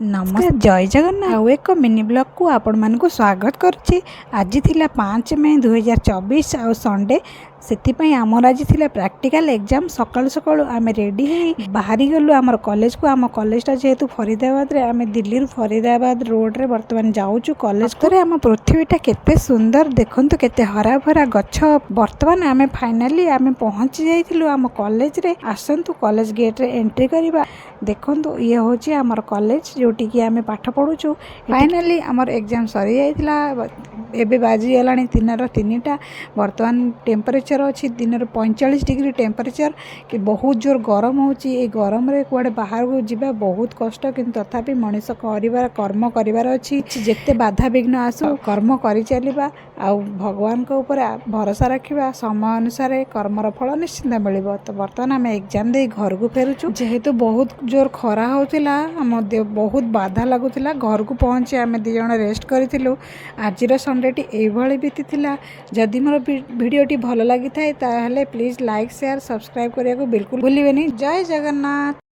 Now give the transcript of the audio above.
नमस्कार जय जगन्नाथ आउ एक मिनी ब्लॉग को आपण मानकु स्वागत करुच्ची। आज थिला 5 मई 2024 आउ संडे से आमर आज थिला प्रैक्टिकल एग्जाम सकाळु सकाळु आमे रेडी हे बाहरी गलु आमर कॉलेज को। आम कॉलेजटा जेहेतु फरीदाबाद रे आमे दिल्ली फरीदाबाद रोड रे वर्तमान जाऊचु कॉलेज को। आम पृथ्वीटा केते सुंदर देखंतु केते हरा भरा गछ। वर्तमान आमे फाइनली आमे पहुंची जाइथिलु आम कॉलेज रे। आसंतु कॉलेज गेट रे एंट्री करिबा। देखंतु ये होची आमर कॉलेज जोटी की आमे पाठ पढुचु। फाइनली आमर एग्जाम सरी जाइथिला। एबे बाजी गलानी 3:03 वर्तमान टेम्परेचर अच्छी दिन 45 डिग्री टेम्परेचर कि बहुत जोर गरम होची। ए गरम रे कुआडे बाहर को जीवा बहुत कष्ट किंतु तथापि मनीष करिवार कर्म करिवार अछि। जेते बाधा विघ्न आसु कर्म करि चलिबा आ भगवान को ऊपर भरोसा रखिबा। समय अनुसार कर्मर फल निश्चित मिलिबो। तो वर्तमान आम एग्जाम दे घर को फेरुचु। जेहेतु बहुत जोर खरा होतिला हम बहुत बाधा लागुतिला। घर को पहुंची आम दी जण रेस्ट करिथिलु। आजिर संडेटी एभଳି बीतीथिला। जदि मोर वीडियोटी भल लगी थाए ताहले प्लीज लाइक शेयर सब्सक्राइब करिया को बिल्कुल भूलिबेनी। जय जगन्नाथ।